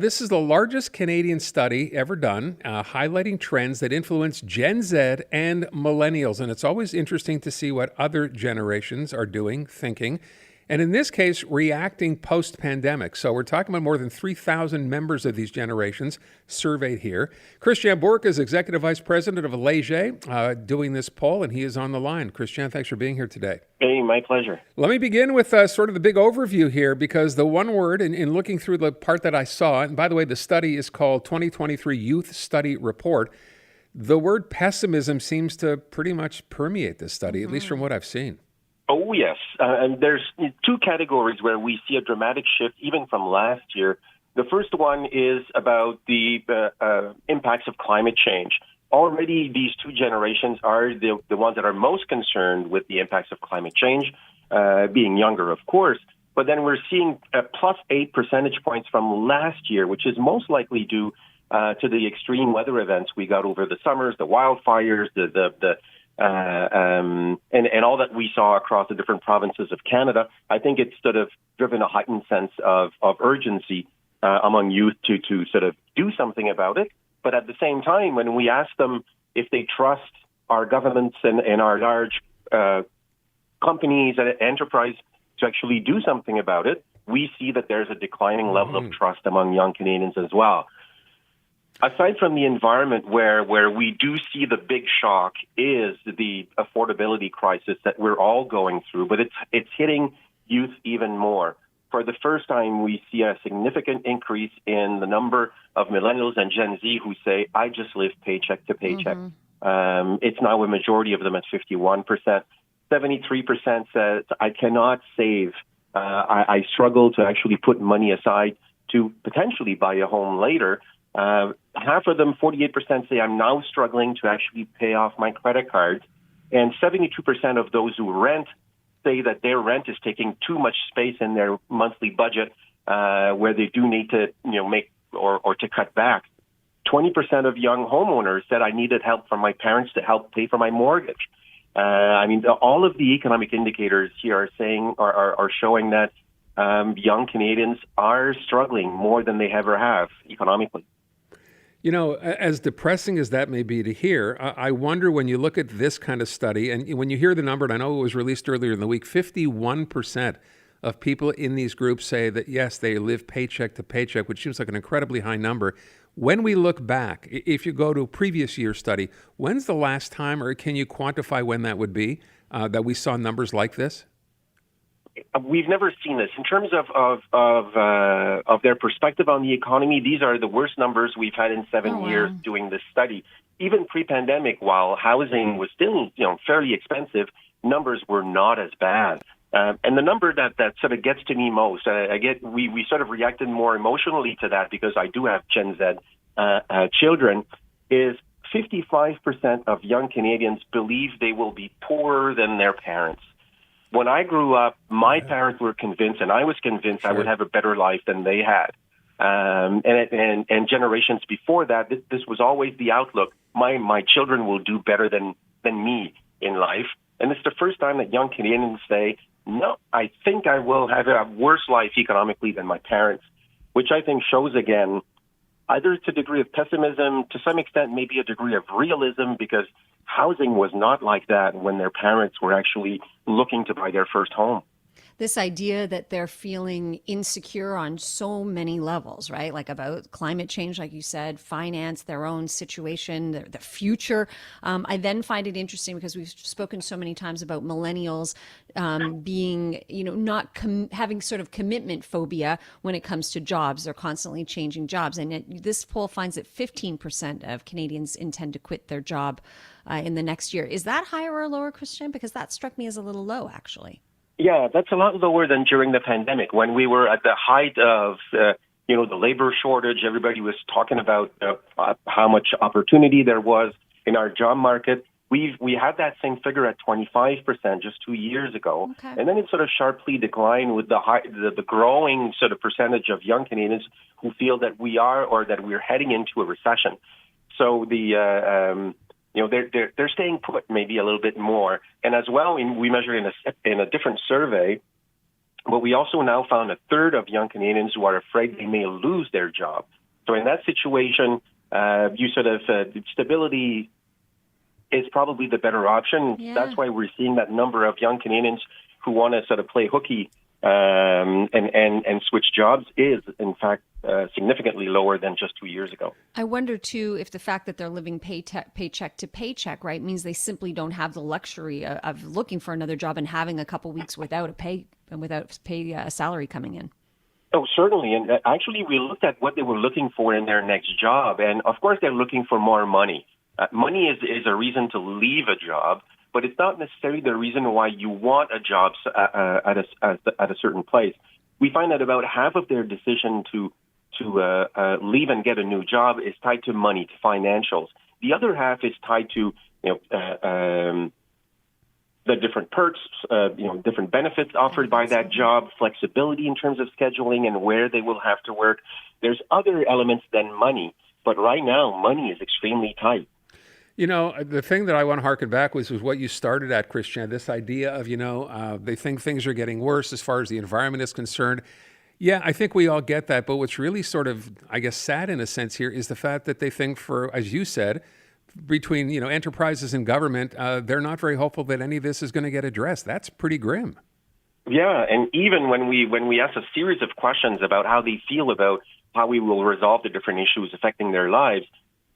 This is the largest Canadian study ever done, highlighting trends that influence Gen Z and millennials. And it's always interesting to see what other generations are doing, thinking, and in this case, reacting post pandemic. So we're talking about more than 3,000 members of these generations surveyed here. Christian BOURQUE is Executive Vice President of Leger, doing this poll, and he is on the line. Christian, thanks for being here today. Hey, my pleasure. Let me begin with sort of the big overview here, because the one word in looking through the part that I saw, and by the way, the study is called 2023 Youth Study Report, the word pessimism seems to pretty much permeate this study, at least from what I've seen. Oh, yes. And there's two categories where we see a dramatic shift, even from last year. The first one is about the impacts of climate change. Already, these two generations are the ones that are most concerned with the impacts of climate change, being younger, of course. But then we're seeing plus 8 percentage points from last year, which is most likely due to the extreme weather events we got over the summers, the wildfires, and all that we saw across the different provinces of Canada. I think it's sort of driven a heightened sense of urgency among youth to sort of do something about it. But at the same time, when we ask them if they trust our governments and our large companies and enterprise to actually do something about it, we see that there's a declining level of trust among young Canadians as well. Aside from the environment where we do see the big shock is the affordability crisis that we're all going through, but it's hitting youth even more. For the first time, we see a significant increase in the number of millennials and Gen Z who say, I just live paycheck to paycheck. It's now a majority of them at 51%. 73% says, I cannot save. I struggle to actually put money aside to potentially buy a home later. Half of them, 48%, say, I'm now struggling to actually pay off my credit cards. And 72% of those who rent say that their rent is taking too much space in their monthly budget, where they do need to, make or to cut back. 20% of young homeowners said I needed help from my parents to help pay for my mortgage. All of the economic indicators here are showing that young Canadians are struggling more than they ever have economically. You know, as depressing as that may be to hear, I wonder when you look at this kind of study, and when you hear the number, and I know it was released earlier in the week, 51% of people in these groups say that, yes, they live paycheck to paycheck, which seems like an incredibly high number. When we look back, if you go to a previous year's study, when's the last time, or can you quantify when that would be, that we saw numbers like this? We've never seen this. In terms of their perspective on the economy, these are the worst numbers we've had in 7 years doing this study. Even pre-pandemic, while housing was still fairly expensive, numbers were not as bad. And the number that sort of gets to me most, we sort of reacted more emotionally to that because I do have Gen Z children, is 55% of young Canadians believe they will be poorer than their parents. When I grew up, my parents were convinced, and I was convinced I would have a better life than they had. And generations before that, this was always the outlook. My children will do better than me in life. And it's the first time that young Canadians say, no, I think I will have a worse life economically than my parents, which I think shows again, either it's a degree of pessimism, to some extent maybe a degree of realism, because housing was not like that when their parents were actually looking to buy their first home. This idea that they're feeling insecure on so many levels, right? Like about climate change, like you said, finance, their own situation, the future. I then find it interesting because we've spoken so many times about millennials being, not having sort of commitment phobia when it comes to jobs. They're constantly changing jobs. And this poll finds that 15% of Canadians intend to quit their job in the next year. Is that higher or lower, Christian? Because that struck me as a little low, actually. Yeah, that's a lot lower than during the pandemic when we were at the height of, the labor shortage. Everybody was talking about how much opportunity there was in our job market. We had that same figure at 25% just 2 years ago. Okay. And then it sort of sharply declined with the growing sort of percentage of young Canadians who feel that we are or that we're heading into a recession. So they're staying put maybe a little bit more. And as well, we measured in a different survey, But we also now found a third of young Canadians who are afraid they may lose their job. So in that situation, you sort of stability is probably the better option. Yeah. That's why we're seeing that number of young Canadians who want to sort of play hooky and switch jobs is, in fact, significantly lower than just 2 years ago. I wonder, too, if the fact that they're living paycheck to paycheck, right, means they simply don't have the luxury of looking for another job and having a couple weeks without a salary coming in. Oh, certainly. And actually, we looked at what they were looking for in their next job. And, of course, they're looking for more money. Money is a reason to leave a job, but it's not necessarily the reason why you want a job at a certain place. We find that about half of their decision to leave and get a new job is tied to money, to financials. The other half is tied to the different perks, different benefits offered by that job, flexibility in terms of scheduling and where they will have to work. There's other elements than money, but right now money is extremely tight. You know, the thing that I want to harken back was what you started at, Christian, this idea of, they think things are getting worse as far as the environment is concerned. Yeah, I think we all get that. But what's really sort of, I guess, sad in a sense here is the fact that they think as you said, between, enterprises and government, they're not very hopeful that any of this is going to get addressed. That's pretty grim. Yeah, and even when we ask a series of questions about how they feel about how we will resolve the different issues affecting their lives,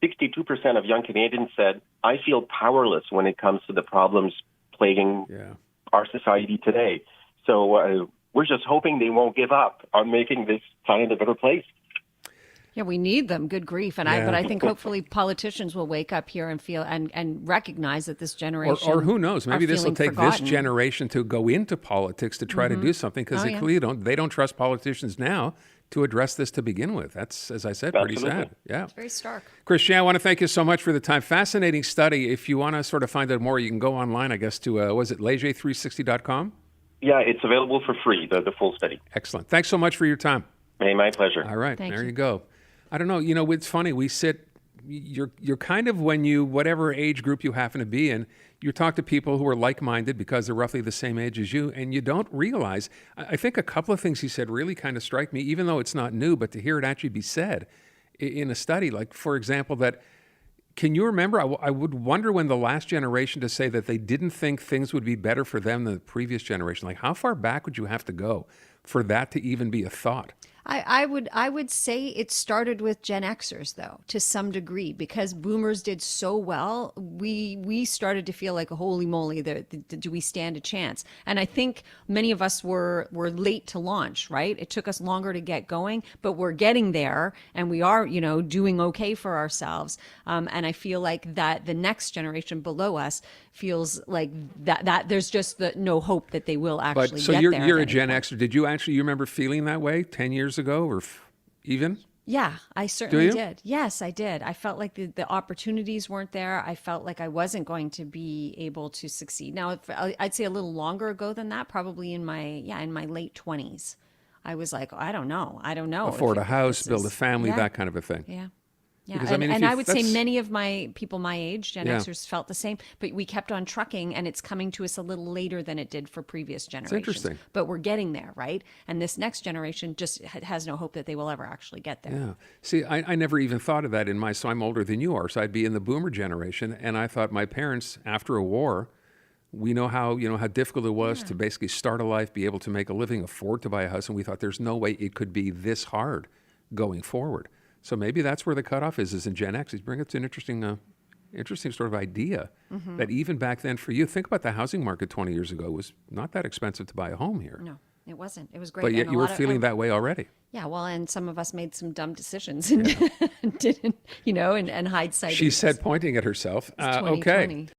62% of young Canadians said, I feel powerless when it comes to the problems plaguing our society today. So we're just hoping they won't give up on making this planet a better place. Yeah, we need them. Good grief. But I think hopefully politicians will wake up here and feel and recognize that this generation or who knows, maybe this will take forgotten. this generation to go into politics to try to do something, because they clearly don't trust politicians now to address this to begin with. That's, as I said, pretty sad. Yeah. It's very stark. Christian, I want to thank you so much for the time. Fascinating study. If you want to sort of find out more, you can go online, I guess, to, was it leger360.com? Yeah, it's available for free, the full study. Excellent. Thanks so much for your time. Hey, my pleasure. All right. Thank there you. you go. I don't know. It's funny. You're kind of, when you, whatever age group you happen to be in, you talk to people who are like-minded because they're roughly the same age as you, and you don't realize. I think a couple of things he said really kind of strike me, even though it's not new, but to hear it actually be said in a study, like, for example, that, can you remember, I would wonder when the last generation to say that they didn't think things would be better for them than the previous generation. Like, how far back would you have to go for that to even be a thought? I would say it started with Gen Xers, though, to some degree, because boomers did so well. We started to feel like, holy moly, do we stand a chance? And I think many of us were late to launch, right? It took us longer to get going, but we're getting there, and we are, doing okay for ourselves. And I feel like that the next generation below us feels like that there's just no hope that they will actually But so get there. you're a Gen Xer. Did you remember feeling that way 10 years ago or even? Yeah, I certainly did. Yes, I did. I felt like the opportunities weren't there. I felt like I wasn't going to be able to succeed. Now, I'd say a little longer ago than that, probably in my late 20s. I was like, I don't know. Afford a house, build a family, that kind of a thing. Yeah. Yeah, Because, and I would say many of my people my age, Gen Xers, felt the same, but we kept on trucking, and it's coming to us a little later than it did for previous generations. interesting. But we're getting there, right? And this next generation just has no hope that they will ever actually get there. Yeah. See, I never even thought of that so I'm older than you are, so I'd be in the boomer generation, and I thought my parents, after a war, we know how difficult it was to basically start a life, be able to make a living, afford to buy a house, and we thought there's no way it could be this hard going forward. So maybe that's where the cutoff is in Gen X. It brings up an interesting sort of idea that even back then for you, think about the housing market 20 years ago, it was not that expensive to buy a home here. No, it wasn't. It was great. But yet And you were feeling that way already. Yeah, well, and some of us made some dumb decisions and didn't, in hindsight. She said, pointing at herself. Okay.